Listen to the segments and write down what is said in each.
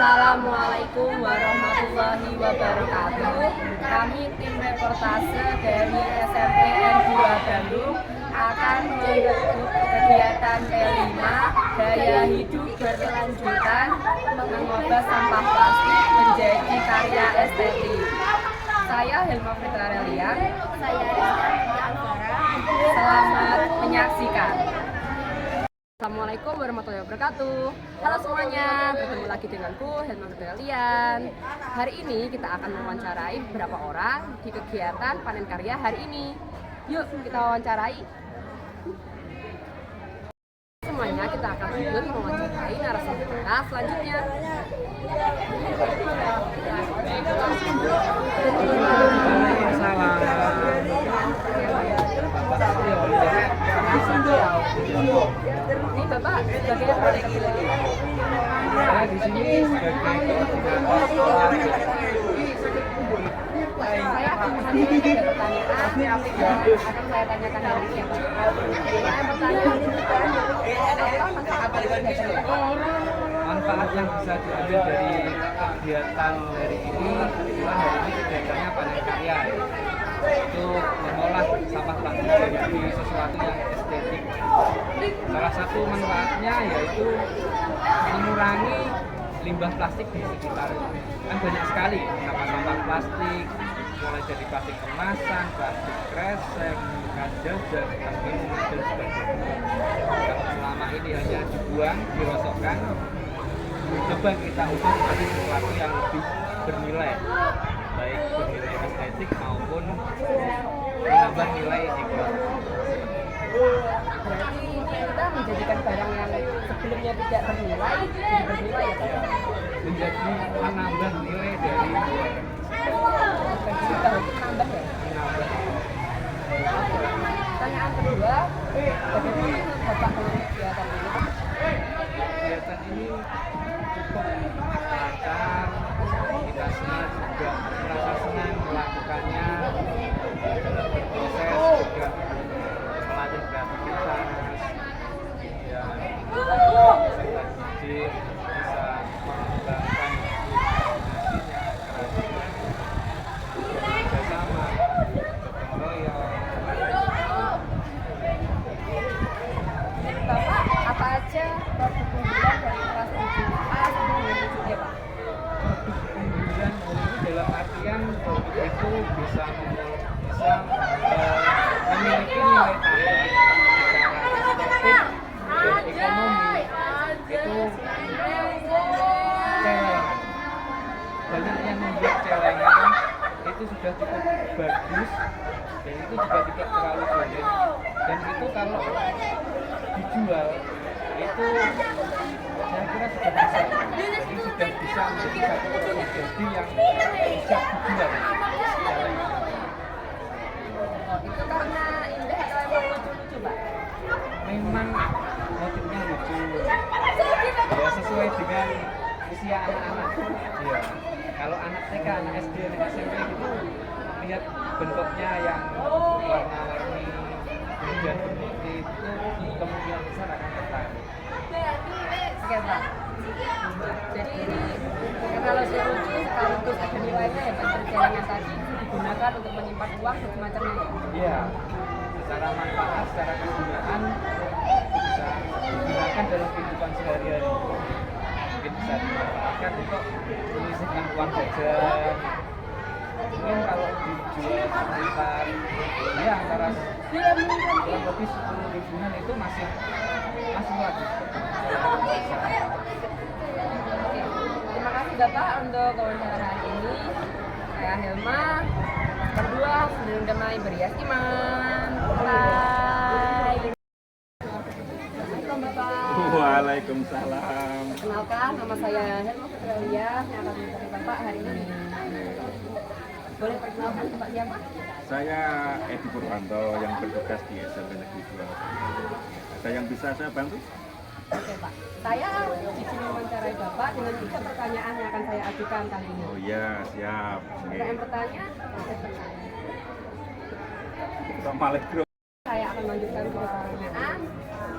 Assalamualaikum warahmatullahi wabarakatuh. Kami tim reportase dari SMP N2 Bandung akan mengikuti kegiatan P5 Gaya Hidup Berkelanjutan Mengubah Sampah Plastik Menjadi Karya Estetik. Saya Helma Fitra Relian. Saya Rizka Alvara. Selamat menyaksikan. Assalamualaikum warahmatullahi wabarakatuh. Halo semuanya, bertemu lagi denganku Helma Fitra Relian. Hari ini kita akan mewawancarai beberapa orang di kegiatan panen karya hari ini. Yuk kita wawancarai. Semuanya kita akan lanjut mewawancarai narasumber kita selanjutnya. Ini Bapak sebagai apa? Saya di sini sebagai Saya akan menghadiri pertanyaan akan saya tanyakan hari ini ya Pak. Yang pertanyaan apa manfaat manfaat yang bisa diambil dari kegiatan hari ini adalah hari ini kegiatannya panen karya ya. Itu mengolah sampah plastik menjadi sesuatu yang estetik. Salah satu manfaatnya yaitu mengurangi limbah plastik di sekitar. Kan banyak sekali sampah-sampah plastik, mulai dari plastik kemasan, plastik kresek, bekas jajan, bekas minuman dan sebagainya. Kalau selama ini hanya dibuang, dirosokkan, coba kita ubah menjadi sesuatu yang lebih bernilai, baik bernilai estetik maupun menambah nilai ekonomi. Berarti kita menjadikan barang yang sebelumnya tidak bernilai jadi bernilai ya Pak? Menjadi menambah nilai dari Kita untuk menambah ya? menambah. Pertanyaan kedua, bagaimana Bapak menurut kegiatan ini? Kegiatan ini cukup lancar, kita semua juga merasa senang melakukannya. Dalam proses juga melatih kreativitas, ya serta didik, bisa mengembangkan imaginasinya, kerajinan, bekerja sama, gotong royong. Bapak, apa aja produk unggulan dari kelas 7A sampai dengan 7D Pak? Keunggulan ini dalam artian produk itu bisa memiliki nilai tambah secara estetik dan ekonomi. Itu celengan, banyak yang membuat celengan itu sudah cukup bagus dan itu juga tidak terlalu sulit, dan itu kalau dijual itu saya kira sudah bisa, jadi sudah bisa menjadi satu komoditi yang bisa dijual celengan. Itu karena indah atau emang lucu-lucu Pak? Memang motifnya lucu ya, sesuai dengan usia anak-anak. Iya, kalau anak TK, anak SD, anak SMP itu lihat bentuknya yang warna-warni kemudian bermotif itu kemungkinan besar akan tertarik. Oke Pak. Jadi ini karena lucu-lucu sekaligus ada nilainya ya Pak, perjalanan tadi itu digunakan untuk menyimpan uang dan semacamnya ya? Iya, secara manfaat, secara kegunaan bisa digunakan dalam kehidupan sehari-hari. Mungkin bisa dimanfaatkan untuk menyisihkan uang jajan. Mungkin kalau dijual sekitar ya antara kurang lebih 10 ribuan itu masih lagi. Oke. Terima kasih Bapak untuk wawancara hari ini. Saya Helma. Berdua sebelum damai berias iman. Bye. Assalamualaikum Bapak. Waalaikumsalam. Kenalkan, nama saya Helma Fitra Relian yang akan menemani Bapak hari ini. Boleh perkenalkan Bapak siapa? Saya Edi Purwanto yang bertugas di SMP Negeri 2. Ada yang bisa saya bantu? Oke Pak, saya di sini mewawancarai Bapak dengan 3 pertanyaan yang akan saya ajukan kali ini. Oh iya, siap. Pertanyaan pertama, Kok malah grup? saya akan melanjutkan ke pertanyaan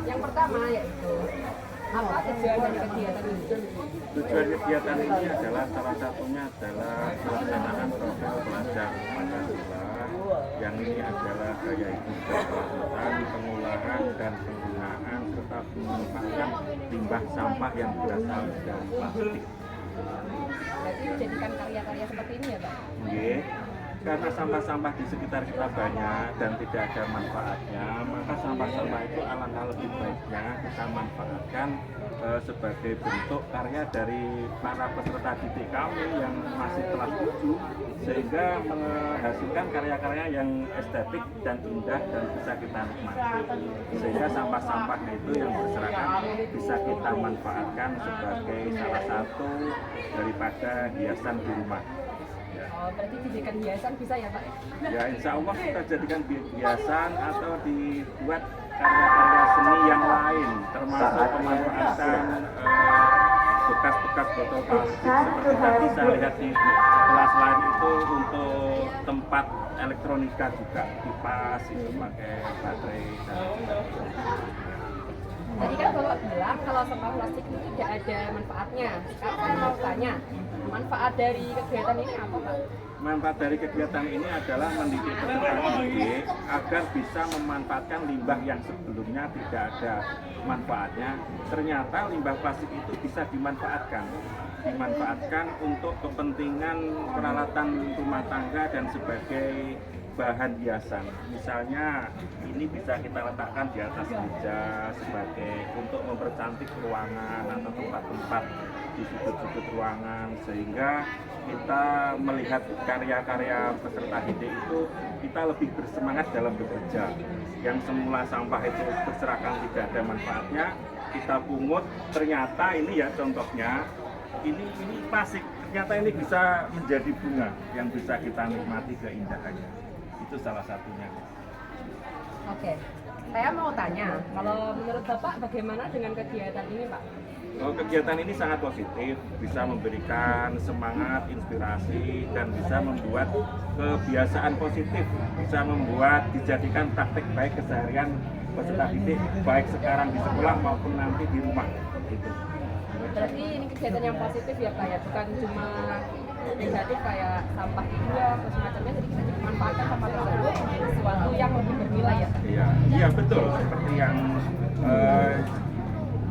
yang pertama yaitu Apa tujuan dari kegiatan ini? Tujuan kegiatan ini adalah salah satunya adalah pelaksanaan program pelajar Pancasila yang ini adalah gaya hidup berkelanjutan, pengolahan dan penggunaan serta pemanfaatan limbah sampah yang berasal dari plastik. Berarti dijadikan karya-karya seperti ini ya Pak? Oke. Karena sampah-sampah di sekitar kita banyak dan tidak ada manfaatnya, maka sampah-sampah itu alangkah lebih baiknya kita manfaatkan sebagai bentuk karya dari para peserta didik kami yang masih kelas 7, sehingga menghasilkan karya-karya yang estetik dan indah dan bisa kita nikmati, sehingga sampah-sampah itu yang berserakan bisa kita manfaatkan sebagai salah satu daripada hiasan di rumah. Oh, berarti dijadikan hiasan bisa ya Pak? Ya, insya Allah kita jadikan hiasan atau dibuat karya-karya seni yang lain, termasuk pemanfaatan bekas-bekas botol plastik seperti tadi saya lihat di kelas lain itu untuk tempat elektronika juga, kipas itu pakai baterai dan Tadi kan Bapak bilang kalau sampah plastik itu tidak ada manfaatnya. Sekarang saya mau tanya, manfaat dari kegiatan ini apa Pak? manfaat dari kegiatan ini adalah mendidik peserta didik agar bisa memanfaatkan limbah yang sebelumnya tidak ada manfaatnya. Ternyata limbah plastik itu bisa dimanfaatkan untuk kepentingan peralatan rumah tangga dan sebagai bahan hiasan. Misalnya ini bisa kita letakkan di atas meja sebagai untuk mempercantik ruangan atau tempat-tempat di sudut-sudut ruangan, sehingga kita melihat karya-karya peserta didik itu kita lebih bersemangat dalam bekerja. Yang semula sampah itu berserakan tidak ada manfaatnya, kita pungut, ternyata ini ya contohnya ini plastik, ternyata ini bisa menjadi bunga yang bisa kita nikmati keindahannya. Itu salah satunya. Oke, saya mau tanya, kalau menurut Bapak bagaimana dengan kegiatan ini Pak? Kegiatan ini sangat positif, bisa memberikan semangat, inspirasi, dan bisa membuat kebiasaan positif, bisa membuat dijadikan praktek baik keseharian peserta didik, baik sekarang di sekolah maupun nanti di rumah. Gitu. Berarti ini kegiatan yang positif ya Pak ya, bukan cuma negatif kayak sampah dibuang atau semacamnya, jadi kita juga manfaatkan sampah tersebut menjadi sesuatu yang lebih bernilai ya Pak? Iya betul, seperti yang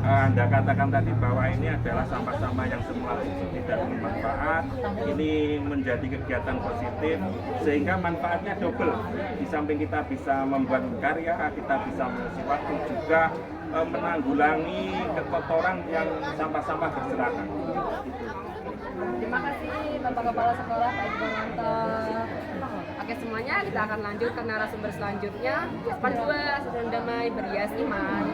Anda katakan tadi bahwa ini adalah sampah-sampah yang semula tidak bermanfaat, ini menjadi kegiatan positif sehingga manfaatnya double. Di samping kita bisa membuat karya, kita bisa mengisi waktu, juga menanggulangi kekotoran yang sampah-sampah berserakan. Terima kasih Bapak Kepala Sekolah, Pak Ibu. Oke semuanya, kita akan lanjut ke narasumber selanjutnya. Part 2, sedang damai berhias iman.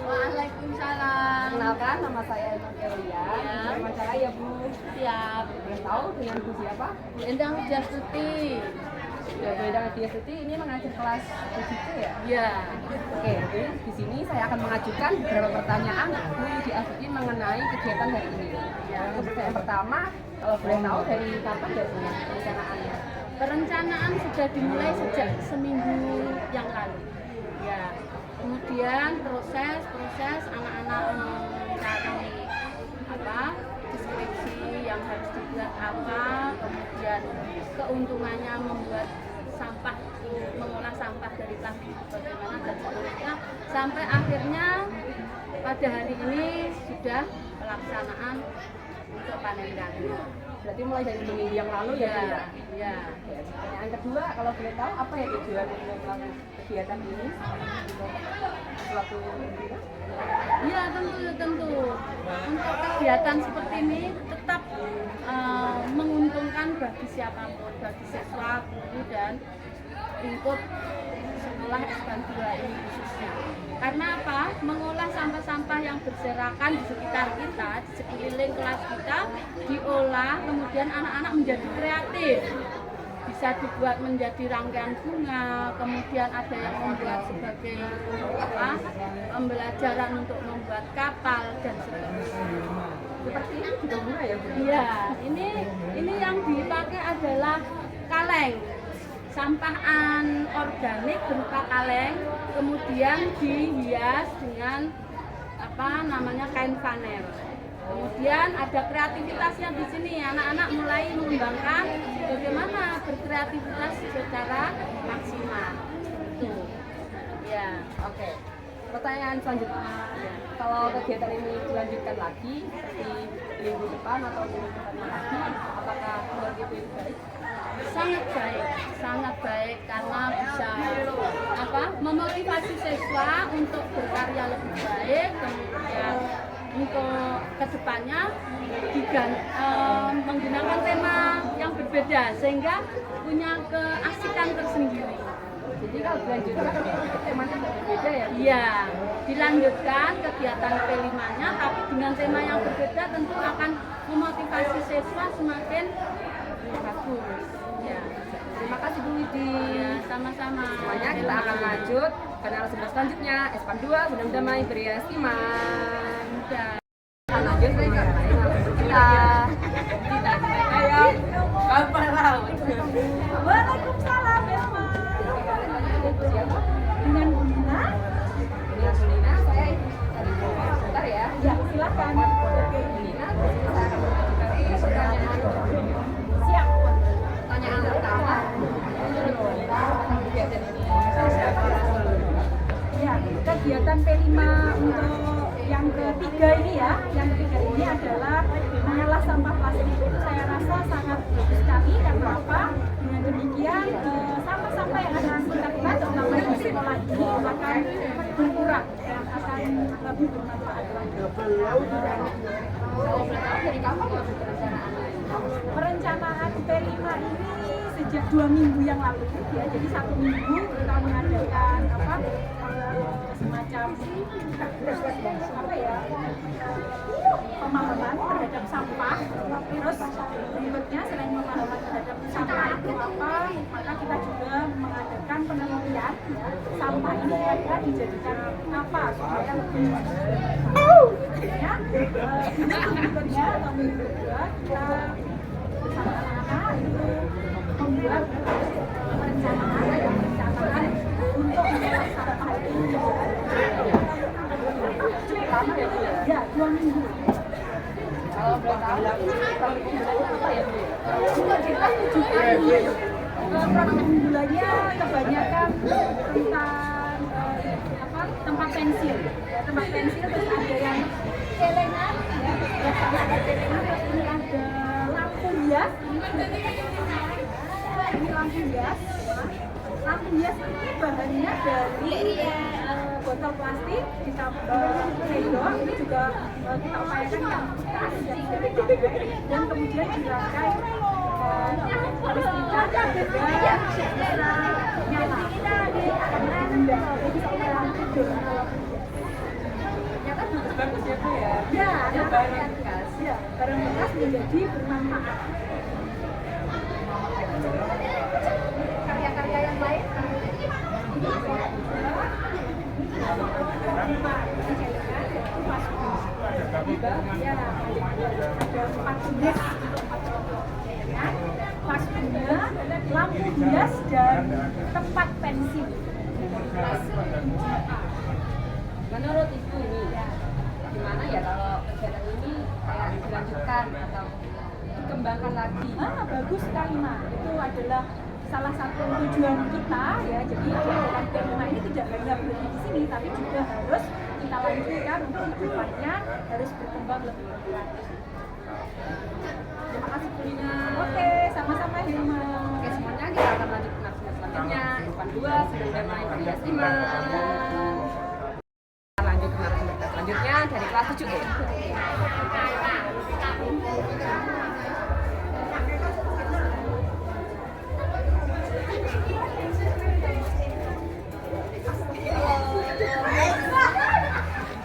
Waalaikumsalam. Kenalkan, nama saya Elia. Nama saya ya Bu. Siap. Boleh tahu dengan Bu siapa? Endang Jastuti. Ya, Bu Endang Jastuti ini mengajar kelas 7 ya? Ya. Oke, jadi di sini saya akan mengajukan beberapa pertanyaan Bu Jastuti mengenai kegiatan hari ini. Untuk pertanyaan pertama, kalau boleh tahu dari kapan ya Bu perencanaannya? Perencanaan sudah dimulai sejak seminggu yang lalu. Ya. Kemudian proses anak-anak mencari deskripsi yang harus dibuat apa, kemudian keuntungannya membuat sampah, mengolah sampah dari plastik bagaimana dan seterusnya, sampai akhirnya pada hari ini sudah pelaksanaan untuk panen raya. Berarti mulai dari minggu yang lalu ya Bu ya? Ya. Pertanyaan kedua, kalau boleh tahu apa ya tujuan untuk melakukan kegiatan ini untuk suatu Iya tentu. Untuk kegiatan seperti ini tetap menguntungkan bagi siapapun, bagi siswa, guru dan lingkup sekolah S2 ini khususnya. Karena apa? Mengolah sampah-sampah yang berserakan di sekitar kita, di sekeliling kelas kita, diolah, kemudian anak-anak menjadi kreatif. Bisa dibuat menjadi rangkaian bunga, kemudian ada yang membuat sebagai pembelajaran untuk membuat kapal dan seterusnya. seperti ini juga bunga ya Bu? Iya, ini yang dipakai adalah kaleng. sampah anorganik berupa kaleng, kemudian dihias dengan kain flanel. Kemudian ada kreativitasnya di sini, anak-anak mulai mengembangkan bagaimana berkreativitas secara maksimal. Tuh. Ya, Oke. Pertanyaan selanjutnya, kalau kegiatan ini dilanjutkan lagi seperti minggu depan atau minggu depan lagi, apakah keluarga itu baik? sangat baik karena bisa memotivasi siswa untuk berkarya lebih baik, kemudian untuk kedepannya menggunakan tema yang berbeda sehingga punya keasikan tersendiri. Jadi kalau dilanjutkan temanya berbeda ya? Iya, dilanjutkan kegiatan P5-nya tapi dengan tema yang berbeda tentu akan memotivasi siswa semakin bagus. Ya. Terima kasih Bu Widi. Ya, sama-sama. Semuanya kita akan lanjut ke narasumber selanjutnya. S2 Benang Damai Berias Iman. Dan Kita lanjut mengenai narasumber kita. Ayo, kapan laut? Waalaikumsalam Elma. Siapa? Dengan Bu Nina? Dengan Bu Nina, saya sebentar ya. Ya, silakan. Oke, Bu Nina, di sini saya akan mengajukan pertanyaan. Siap. Pertanyaan pertama, menurut Bu Nina, kegiatan ini siapa? Ya, kegiatan P5 untuk yang ketiga ini ya, yang ketiga ini adalah mengolah sampah plastik. Itu saya rasa sangat bagus sekali karena apa? Dengan demikian sampah-sampah yang ada di sekitar kita, terutama di sekolah ini akan berkurang dan akan lebih bermanfaat lagi. Kalau boleh tahu dari kapan ya perencanaannya? Perencanaan P5 ini sejak 2 minggu yang lalu ya, jadi 1 minggu kita mengadakan semacam pemahaman terhadap sampah. Terus berikutnya selain pemahaman terhadap sampah itu apa, maka kita juga mengadakan penelitian ya, sampah ini kira-kira dijadikan apa supaya lebih ya, berikutnya atau minggu kedua kita bersama anak-anak itu membuat perencanaan untuk mengolah sampah itu cukup lama ya, 2 minggu. Kalau boleh tahu, produk unggulannya apa ya Bu? Kita tunjukkan produk unggulannya kebanyakan tentang tempat pensil ya, tempat pensil, terus ada yang celengan ya, ada celengan, terus ini ada lampu hias, ini lampu hias. Lampu hias ini bahannya dari botol plastik ditambah sendok, ini juga kita upayakan yang bekas yang tidak dipakai, dan kemudian dirangkai listrik dan juga bisa nyala karena bisa lampu Ternyata bagus ya Bu ya? ya, Ada barang yang bekas. ya, barang bekas menjadi bermanfaat. Karya-karya yang lain ya, ada 4 jenis untuk 4 contoh ya, vas bunga, lampu hias, dan tempat pensil. Menurut Ibu ini, gimana ya kalau kegiatan ini kayak dilanjutkan atau dikembangkan lagi? Bagus sekali Mak, itu adalah salah satu tujuan kita ya. Jadi kegiatan P5 ini tidak hanya berhenti di sini, tapi juga harus kita lanjutkan untuk kedepannya, harus berkembang lebih lanjut. Terima kasih Bu Nina. Oke, sama-sama Hilma. Oke, semuanya kita akan lanjut ke narasumber selanjutnya. S2 Benang Damai Berias Iman. Kita lanjut ke narasumber kita selanjutnya dari kelas 7E.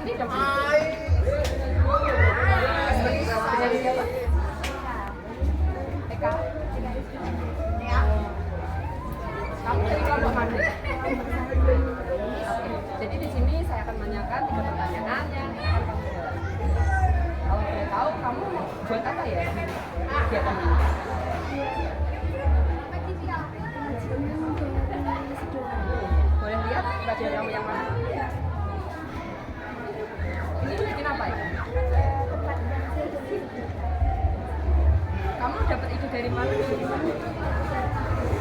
Ini dong. Dari siapa? Eka. Kamu dari kelompok mana? Oke. Jadi di sini saya akan menanyakan 3 pertanyaan yang akan kamu jawab. Kalau boleh tahu, kamu buat apa ya kegiatan ini? kajian kamu yang mana? Ini bikin apa ya? Kamu dapat itu dari mana?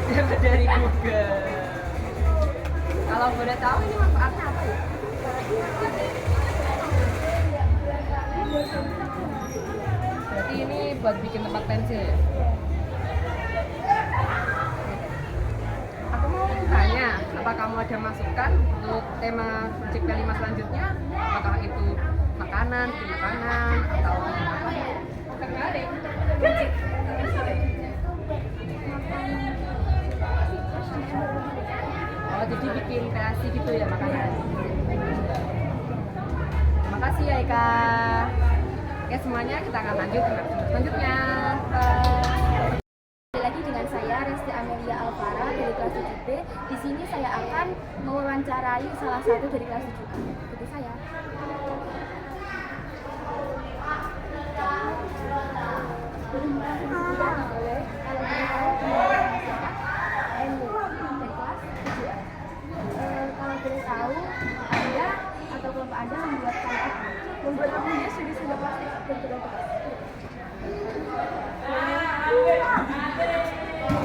Dapat dari Google. Kalau boleh tahu ini manfaatnya apa ya? Berarti ini buat bikin tempat pensil ya? Aku mau tanya, apa kamu ada masukan untuk tema Cipta 5 selanjutnya? Apakah itu makanan, atau apa? Oh, jadi bikin kreasi gitu ya makanan. Terima kasih ya Eka. Oke semuanya, kita akan lanjut ke selanjutnya. Lagi dengan saya Resti Amelia Alvara dari kelas 7B. Di sini saya akan mewawancarai salah satu dari kelas 7A. Ikuti saya. Kalau boleh tahu, Anda atau kelompok Anda membuat apa ya sudah plastik dan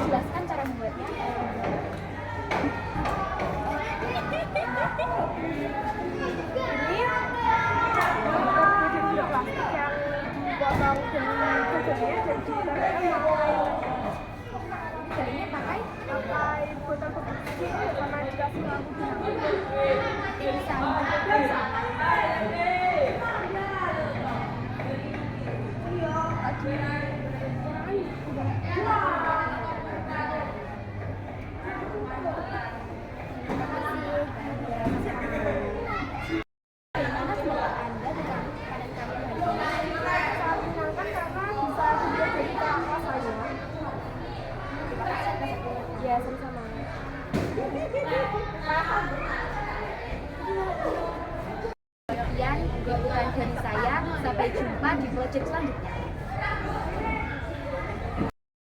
jelaskan cara membuatnya. Ini plastik yang dipotong dengan kecilnya dan jadinya pakai botol plastik sama dikasih lampu irisan ya sama-sama. Sekian liputan dari saya. Sampai jumpa di project selanjutnya.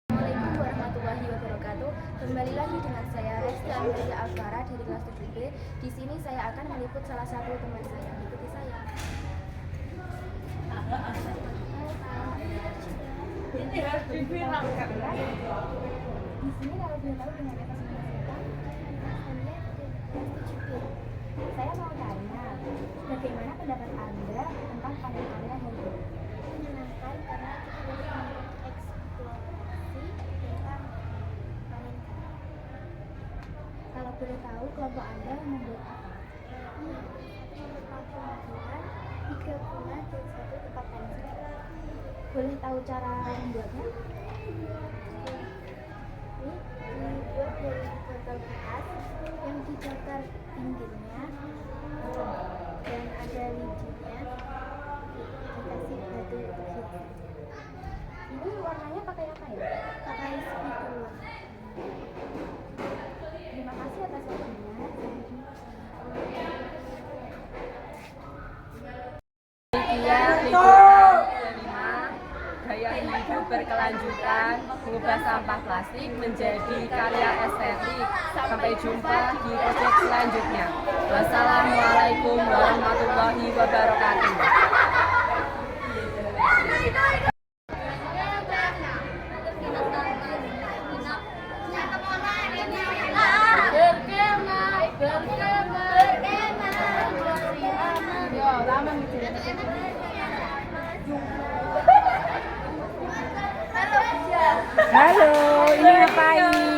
Assalamualaikum warahmatullahi wabarakatuh. Kembali lagi dengan saya Resti Amelia Alvara dari kelas 7B. Di sini saya akan meliput salah satu teman saya. Ikuti saya. Ini harus diviralkan. Di sini kalau boleh tahu dengan atas nama saya mau tanya, bagaimana pendapat Anda tentang panen karya hari ini? Menyenangkan karena kita mengeksplorasi tentang panen karya. Kalau boleh tahu, kelompok Anda membuat apa? Tiga bunga dan satu tempat pensil. Boleh tahu cara membuatnya? Dibuat dari botol bekas yang dibakar pinggirnya dan ada lidinya, dikasih batu untuk hitam. Ini warnanya pakai apa ya? Pakai spidol. Terima kasih atas waktunya. Gaya hidup berkelanjutan, mengubah sampah plastik menjadi karya estetik. Sampai jumpa di proyek selanjutnya. Wassalamualaikum warahmatullahi wabarakatuh. Halo, ini ngapain?